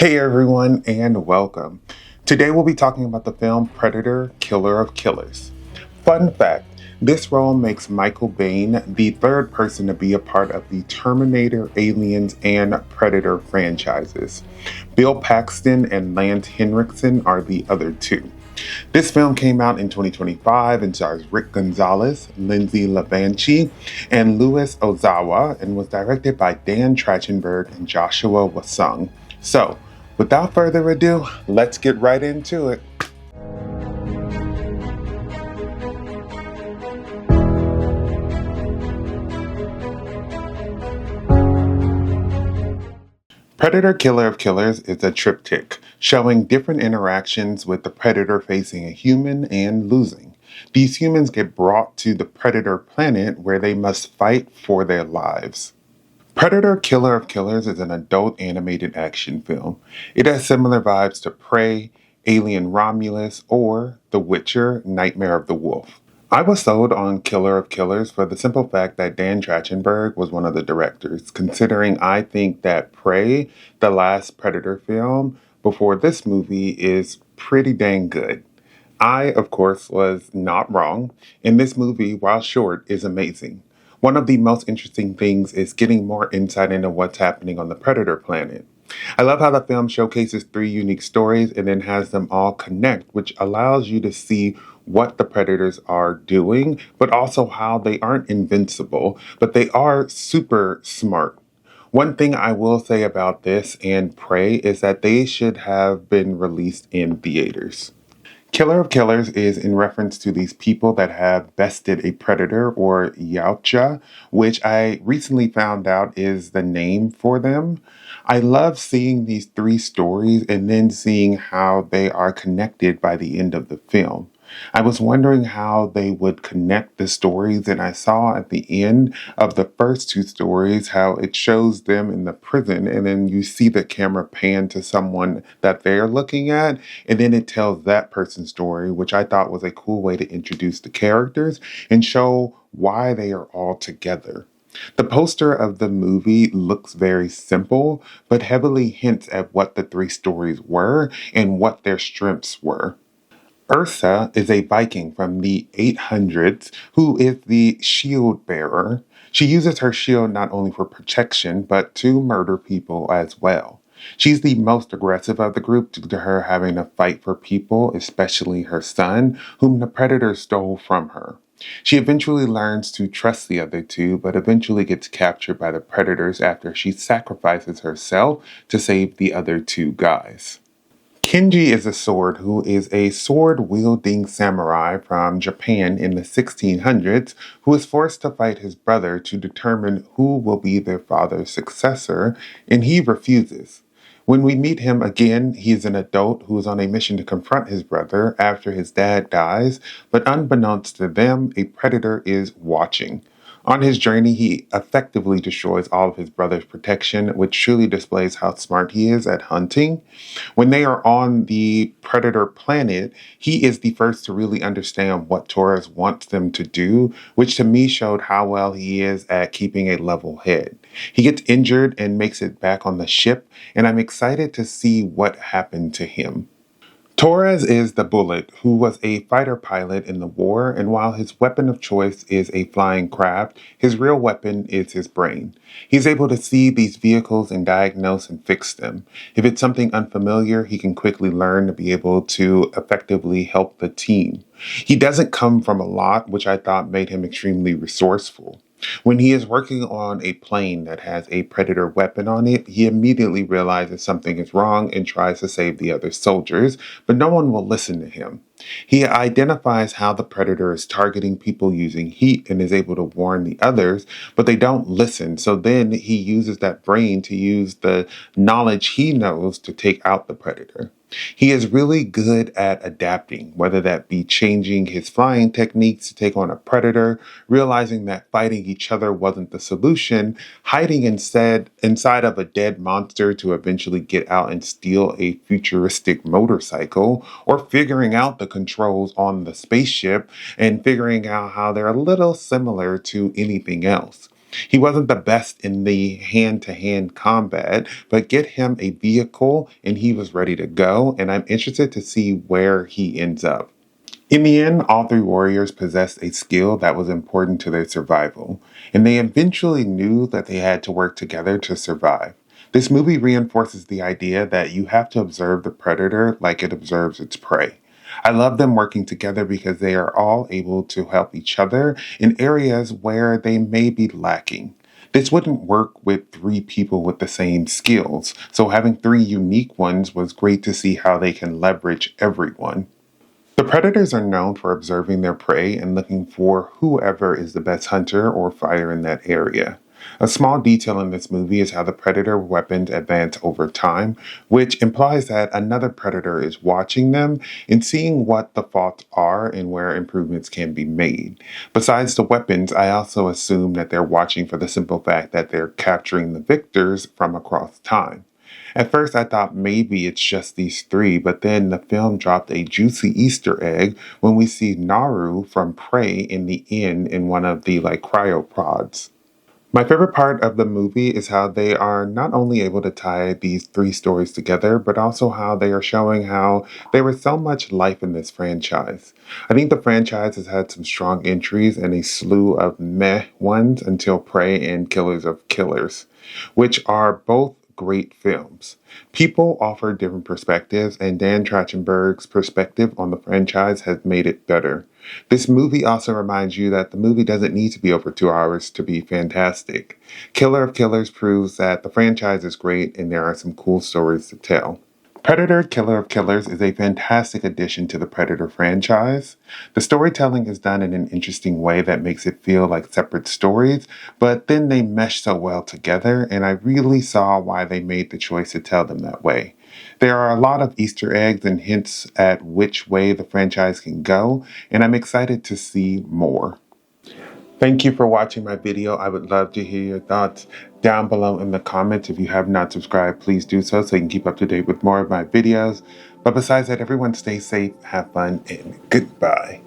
Hey everyone, and welcome. Today we'll be talking about the film Predator, Killer of Killers. Fun fact, this role makes Michael Biehn the third person to be a part of the Terminator, Aliens, and Predator franchises. Bill Paxton and Lance Henriksen are the other two. This film came out in 2025 and stars Rick Gonzalez, Lindsay LaVanchy, and Louis Ozawa, and was directed by Dan Trachtenberg and Joshua Wassung. So, without further ado, let's get right into it. Predator Killer of Killers is a triptych, showing different interactions with the predator facing a human and losing. These humans get brought to the predator planet where they must fight for their lives. Predator Killer of Killers is an adult animated action film. It has similar vibes to Prey, Alien Romulus, or The Witcher Nightmare of the Wolf. I was sold on Killer of Killers for the simple fact that Dan Trachtenberg was one of the directors, considering I think that Prey, the last Predator film before this movie, is pretty dang good. I, of course, was not wrong, and this movie, while short, is amazing. One of the most interesting things is getting more insight into what's happening on the Predator planet. I love how the film showcases three unique stories and then has them all connect, which allows you to see what the Predators are doing, but also how they aren't invincible, but they are super smart. One thing I will say about this and Prey is that they should have been released in theaters. Killer of Killers is in reference to these people that have bested a predator or yautja, which I recently found out is the name for them. I love seeing these three stories and then seeing how they are connected by the end of the film. I was wondering how they would connect the stories, and I saw at the end of the first two stories how it shows them in the prison, and then you see the camera pan to someone that they're looking at, and then it tells that person's story, which I thought was a cool way to introduce the characters and show why they are all together. The poster of the movie looks very simple, but heavily hints at what the three stories were and what their strengths were. Ursa is a Viking from the 800s who is the shield bearer. She uses her shield not only for protection, but to murder people as well. She's the most aggressive of the group due to her having to fight for people, especially her son, whom the predator stole from her. She eventually learns to trust the other two, but eventually gets captured by the predators after she sacrifices herself to save the other two guys. Kenji is a sword who is a sword-wielding samurai from Japan in the 1600s who is forced to fight his brother to determine who will be their father's successor, and he refuses. When we meet him again, he is an adult who is on a mission to confront his brother after his dad dies, but unbeknownst to them, a predator is watching. On his journey, he effectively destroys all of his brother's protection, which truly displays how smart he is at hunting. When they are on the predator planet, he is the first to really understand what Torres wants them to do, which to me showed how well he is at keeping a level head. He gets injured and makes it back on the ship, and I'm excited to see what happened to him. Torres is the Bullet, who was a fighter pilot in the war, and while his weapon of choice is a flying craft, his real weapon is his brain. He's able to see these vehicles and diagnose and fix them. If it's something unfamiliar, he can quickly learn to be able to effectively help the team. He doesn't come from a lot, which I thought made him extremely resourceful. When he is working on a plane that has a predator weapon on it, he immediately realizes something is wrong and tries to save the other soldiers, but no one will listen to him. He identifies how the predator is targeting people using heat and is able to warn the others, but they don't listen. So then he uses that brain to use the knowledge he knows to take out the predator. He is really good at adapting, whether that be changing his flying techniques to take on a predator, realizing that fighting each other wasn't the solution, hiding instead inside of a dead monster to eventually get out and steal a futuristic motorcycle, or figuring out the controls on the spaceship and figuring out how they're a little similar to anything else. He wasn't the best in the hand-to-hand combat, but get him a vehicle and he was ready to go, and I'm interested to see where he ends up. In the end, all three warriors possessed a skill that was important to their survival, and they eventually knew that they had to work together to survive. This movie reinforces the idea that you have to observe the predator like it observes its prey. I love them working together because they are all able to help each other in areas where they may be lacking. This wouldn't work with three people with the same skills, so having three unique ones was great to see how they can leverage everyone. The predators are known for observing their prey and looking for whoever is the best hunter or fighter in that area. A small detail in this movie is how the predator weapons advance over time, which implies that another predator is watching them and seeing what the faults are and where improvements can be made. Besides the weapons, I also assume that they're watching for the simple fact that they're capturing the victors from across time. At first, I thought maybe it's just these three, but then the film dropped a juicy Easter egg when we see Naru from Prey in the end in one of the cryopods. My favorite part of the movie is how they are not only able to tie these three stories together, but also how they are showing how there was so much life in this franchise. I think the franchise has had some strong entries and a slew of meh ones until Prey and Killers of Killers, which are both great films. People offer different perspectives, and Dan Trachtenberg's perspective on the franchise has made it better. This movie also reminds you that the movie doesn't need to be over 2 hours to be fantastic. Killer of Killers proves that the franchise is great and there are some cool stories to tell. Predator Killer of Killers is a fantastic addition to the Predator franchise. The storytelling is done in an interesting way that makes it feel like separate stories, but then they mesh so well together, and I really saw why they made the choice to tell them that way. There are a lot of Easter eggs and hints at which way the franchise can go, and I'm excited to see more. Thank you for watching my video. I would love to hear your thoughts down below in the comments. If you have not subscribed, please do so you can keep up to date with more of my videos. But besides that, everyone stay safe, have fun, and goodbye.